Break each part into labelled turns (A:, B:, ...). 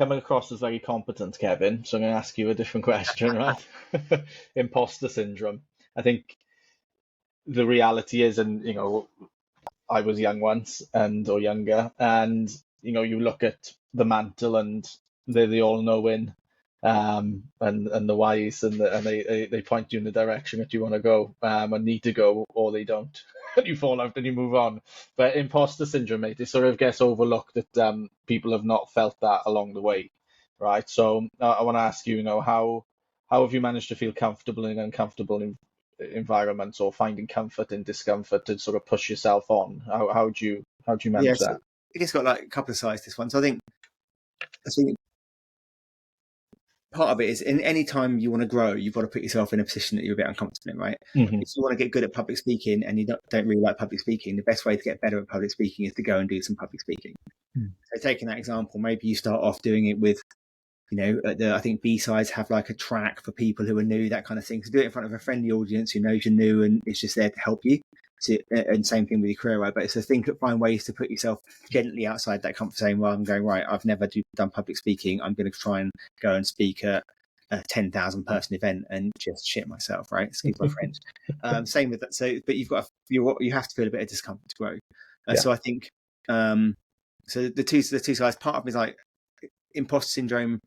A: coming across as very competent, Kevin. So I'm going to ask you a different question, right? Imposter syndrome. I think the reality is, and I was young once or younger, and you look at the mantle and they're the all-knowing, and the wise, and they point you in the direction that you want to go, and need to go, or they don't, and you fall out and you move on. But imposter syndrome, mate, it sort of gets overlooked that people have not felt that along the way, right? So I want to ask you, how have you managed to feel comfortable in uncomfortable environments, or finding comfort in discomfort to sort of push yourself on? How do you manage
B: So
A: that?
B: I guess got like a couple of sides to this one. So I think part of it is, in any time you want to grow, you've got to put yourself in a position that you're a bit uncomfortable in, right?
A: Mm-hmm.
B: If you want to get good at public speaking and you don't really like public speaking, the best way to get better at public speaking is to go and do some public speaking. So taking that example, maybe you start off doing it with, I think B-sides have like a track for people who are new, that kind of thing. So do it in front of a friendly audience who knows you're new and is just there to help you. And same thing with your career, right? But it's find ways to put yourself gently outside that comfort zone. Well, I'm going, right, I've never done public speaking. I'm going to try and go and speak at a 10,000 person event and just shit myself, right? Excuse my French. Same with that. So, but you have to feel a bit of discomfort to grow. So I think, so the two sides, part of me is like imposter syndrome.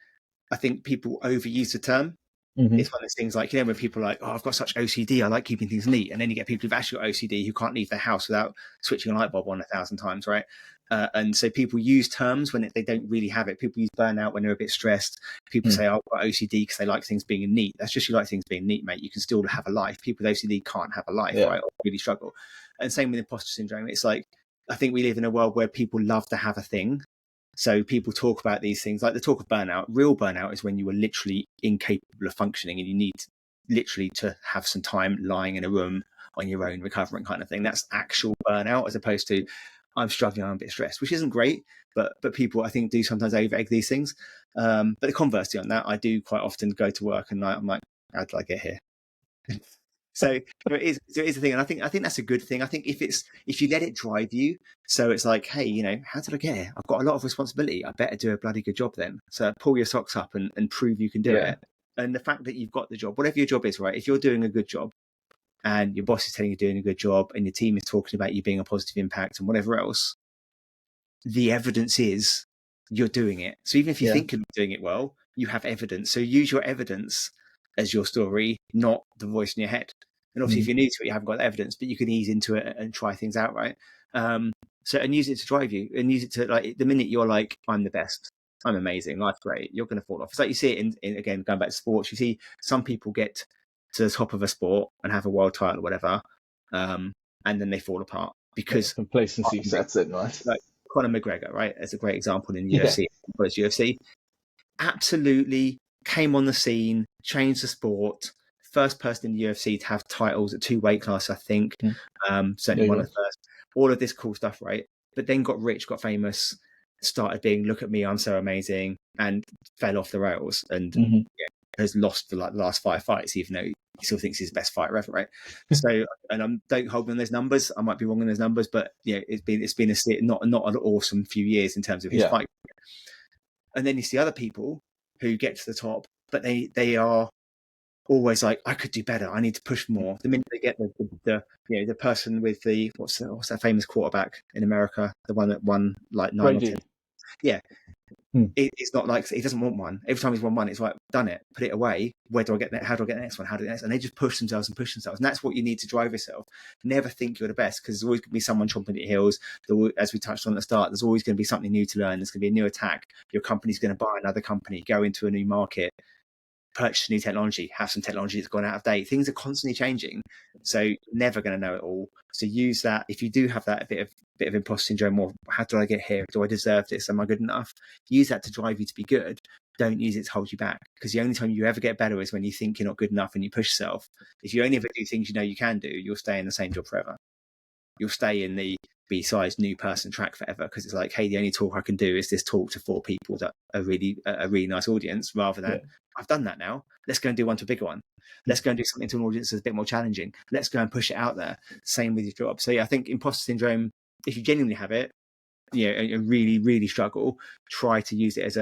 B: I think people overuse the term.
A: Mm-hmm.
B: It's one of those things like, when people are like, oh, I've got such OCD, I like keeping things neat. And then you get people who've actually got OCD who can't leave their house without switching a light bulb on 1,000 times, right? And so people use terms when they don't really have it. People use burnout when they're a bit stressed. People say, oh, I've got OCD because they like things being neat. That's just, you like things being neat, mate. You can still have a life. People with OCD can't have a life, right? Or really struggle. And same with imposter syndrome. It's like, I think we live in a world where people love to have a thing. So people talk about these things, like the talk of burnout. Real burnout is when you are literally incapable of functioning and you need literally to have some time lying in a room on your own recovering, kind of thing. That's actual burnout, as opposed to I'm struggling, I'm a bit stressed, which isn't great, but people I think do sometimes over-egg these things. But the conversely on that, I do quite often go to work and I'm like, how did I get here? So there is a thing, and I think that's a good thing. I think if you let it drive you, so it's like, hey, how did I get here? I've got a lot of responsibility. I better do a bloody good job then. So pull your socks up and prove you can do it. And the fact that you've got the job, whatever your job is, right? If you're doing a good job, and your boss is telling you you're doing a good job, and your team is talking about you being a positive impact and whatever else, the evidence is you're doing it. So even if you think you're doing it well, you have evidence. So use your evidence as your story, not the voice in your head. And obviously, if you're new to it, you haven't got evidence, but you can ease into it and try things out, right? So, and use it to drive you, and use it to, like, the minute you're like, I'm the best, I'm amazing, life's great, you're going to fall off. It's like you see it in again, going back to sports, you see some people get to the top of a sport and have a world title or whatever, and then they fall apart because
A: complacency sets in, right?
B: Like Conor McGregor, right? As a great example in UFC, UFC, absolutely came on the scene, changed the sport. First person in the UFC to have titles at 2 weight classes, I think. Certainly one of the first. All of this cool stuff, right? But then got rich, got famous, started being, look at me, I'm so amazing, and fell off the rails and has lost the last 5 fights, even though he still thinks he's the best fighter ever, right? So, and don't hold me on those numbers. I might be wrong on those numbers, but it's been not an awesome few years in terms of his fight. And then you see other people who get to the top, but they are always like, I could do better, I need to push more. The minute they get the person with the what's that famous quarterback in America, the one that won like 9 or 10, it's not like he doesn't want one. Every time he's won one, it's like, done it, put it away. Where do I get that? How do I get the next one? How do I get the next? And they just push themselves, and that's what you need to drive yourself. Never think you're the best, because there's always going to be someone chomping at your heels. As we touched on at the start, there's always going to be something new to learn. There's going to be a new attack. Your company's going to buy another company, go into a new market, purchase new technology, have some technology that's gone out of date. Things are constantly changing, so you're never going to know it all. So use that. If you do have that bit of imposter syndrome, or how did I get here? Do I deserve this? Am I good enough? Use that to drive you to be good. Don't use it to hold you back, because the only time you ever get better is when you think you're not good enough and you push yourself. If you only ever do things you know you can do, you'll stay in the same job forever. You'll stay in the B-size new person track forever, because it's like, hey, the only talk I can do is this talk to 4 people that are really a really nice audience, rather than I've done that now, let's go and do one to a bigger one. Let's go and do something to an audience that's a bit more challenging. Let's go and push it out there. Same with your job. So I think imposter syndrome, if you genuinely have it, and really, really struggle, try to use it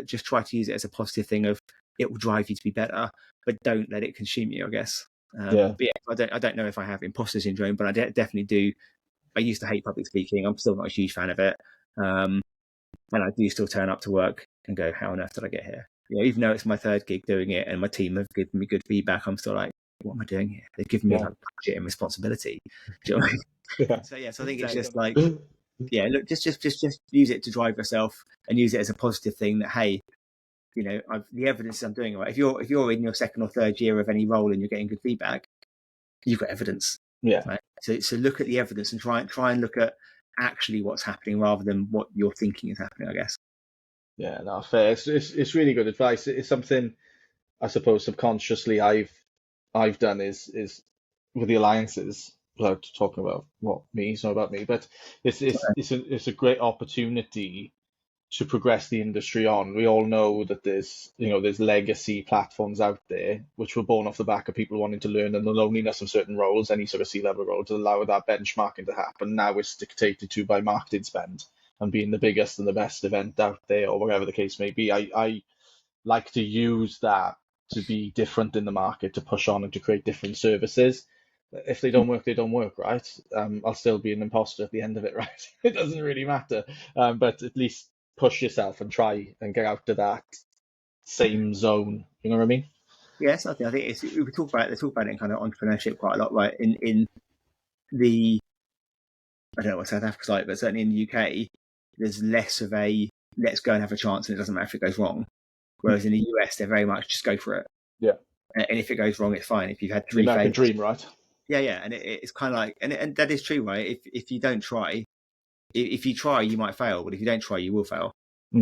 B: just try to use it as a positive thing of it will drive you to be better, but don't let it consume you, I guess.
A: Yeah.
B: But yeah, I don't know if I have imposter syndrome, but I definitely do. I used to hate public speaking. I'm still not a huge fan of it. And I do still turn up to work and go, how on earth did I get here? Even though it's my third gig doing it and my team have given me good feedback, I'm still like, what am I doing here? They've given me like budget and responsibility. Do you know what I mean?
A: Yeah.
B: So I think it's just like, look, just use it to drive yourself and use it as a positive thing that, hey, the evidence I'm doing it right. If you're in your second or third year of any role and you're getting good feedback, you've got evidence.
A: Yeah.
B: Right? So look at the evidence and try and look at actually what's happening rather than what you're thinking is happening, I guess.
A: Yeah, no, fair. It's really good advice. It's something I suppose subconsciously I've done is with the alliances, without talking about what me, it's not about me, but it's a great opportunity to progress the industry on. We all know that there's legacy platforms out there which were born off the back of people wanting to learn and the loneliness of certain roles, any sort of C-level role, to allow that benchmarking to happen. Now it's dictated to by marketing spend and being the biggest and the best event out there, or whatever the case may be. I like to use that to be different in the market, to push on and to create different services. If they don't work, they don't work, right? I'll still be an imposter at the end of it, right? It doesn't really matter. But at least push yourself and try and get out of that same zone. You know what I mean?
B: Yes, I think they talk about it in kind of entrepreneurship quite a lot, right? In the I don't know what South Africa's like, but certainly in the UK, there's less of a let's go and have a chance and it doesn't matter if it goes wrong. Whereas in the US, they're very much just go for it.
A: Yeah.
B: And if it goes wrong, it's fine. If you've had
A: The
B: three
A: American
B: failures,
A: dream, right?
B: yeah, and it's kind of like, and that is true, right? If you don't try, if you try, you might fail, but if you don't try, you will fail,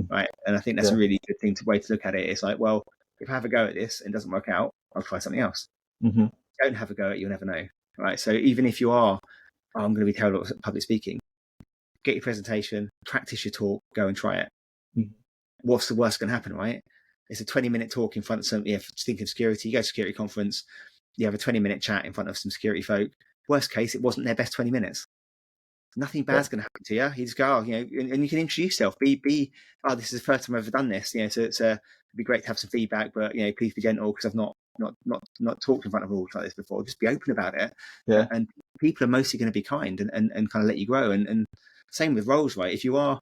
B: right? And I think that's a really good way to look at it. It's like, well, if I have a go at this and it doesn't work out, I'll try something else.
A: Mm-hmm.
B: Don't have a go at it, you'll never know, right? So even if you are, I'm going to be terrible at public speaking, get your presentation, practice your talk, go and try it.
A: Mm-hmm.
B: What's the worst going to happen, right? It's a 20-minute talk in front of some, think of security, you go to a security conference, you have a 20-minute chat in front of some security folk. Worst case, it wasn't their best 20 minutes. Nothing bad's going to happen to you. You just go, and you can introduce yourself. Be, oh, this is the first time I've ever done this. So it'd be great to have some feedback, but please be gentle because I've not talked in front of all like this before. Just be open about it.
A: Yeah.
B: And people are mostly going to be kind and kind of let you grow. And same with roles, right? If you are,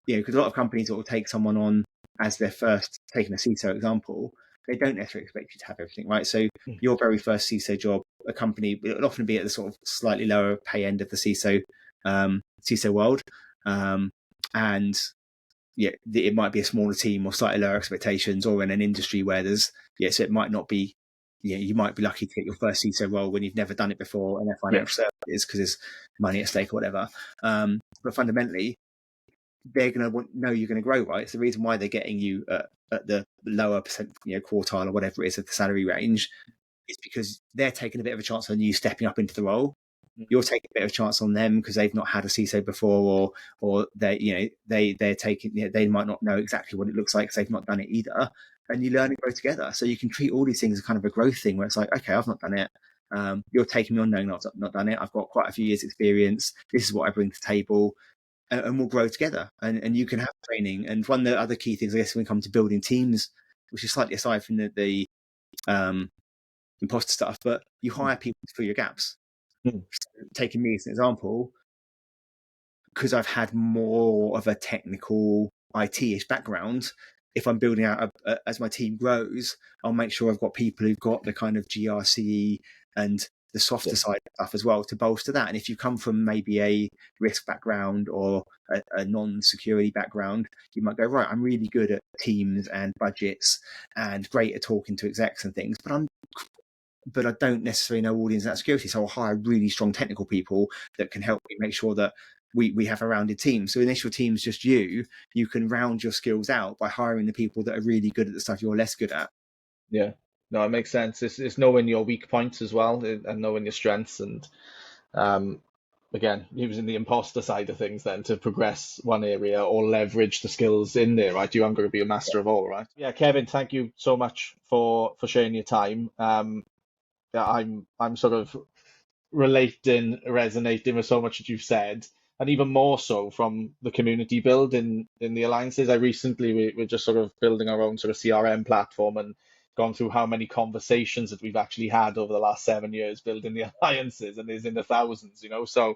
B: because a lot of companies will take someone on as their first, taking a CISO example, they don't necessarily expect you to have everything, right? So your very first CISO job, a company, it'll often be at the sort of slightly lower pay end of the CISO world. And it might be a smaller team or slightly lower expectations, or in an industry where there's, so it might not be, you might be lucky to get your first CISO role when you've never done it before in their financial services because there's money at stake or whatever. But fundamentally, they're going to know you're going to grow, right? It's the reason why they're getting you at the lower percent, quartile or whatever it is of the salary range. It's because they're taking a bit of a chance on you stepping up into the role. You're taking a bit of a chance on them because they've not had a CISO before, or they're taking, they might not know exactly what it looks like because they've not done it either. And you learn and grow together. So you can treat all these things as kind of a growth thing where it's like, okay, I've not done it. You're taking me on knowing I've not done it. I've got quite a few years experience. This is what I bring to the table. And we'll grow together, and you can have training. And one of the other key things, I guess, when it comes to building teams, which is slightly aside from the imposter stuff, but you hire people to fill your gaps. So taking me as an example, because I've had more of a technical IT-ish background, if I'm building out as my team grows, I'll make sure I've got people who've got the kind of GRCE and the softer side of stuff as well to bolster that. And if you come from maybe a risk background or a non-security background, you might go, right, I'm really good at teams and budgets and great at talking to execs and things, but I don't necessarily know all the ins and outs of security. So I'll hire really strong technical people that can help me make sure that we have a rounded team. So initial team's just you can round your skills out by hiring the people that are really good at the stuff you're less good at.
A: Yeah. No, it makes sense. It's knowing your weak points as well and knowing your strengths. And again, using the imposter side of things then to progress one area or leverage the skills in there, right? You aren't going to be a master of all, right? Yeah, Kevin, thank you so much for sharing your time. I'm sort of resonating with so much that you've said. and even more so from the community build in the alliances. I recently we're just sort of building our own sort of CRM platform and gone through how many conversations that we've actually had over the last 7 years building the alliances, and is in the thousands, you know. So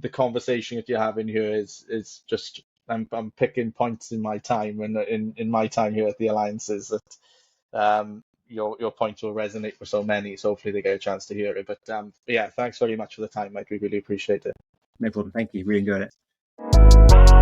A: the conversation that you're having here is just I'm picking points in my time and in my time here at the alliances that your points will resonate for so many. So hopefully they get a chance to hear it. But yeah, thanks very much for the time, Mike. We really appreciate it.
B: No problem. Thank you. Really enjoyed it.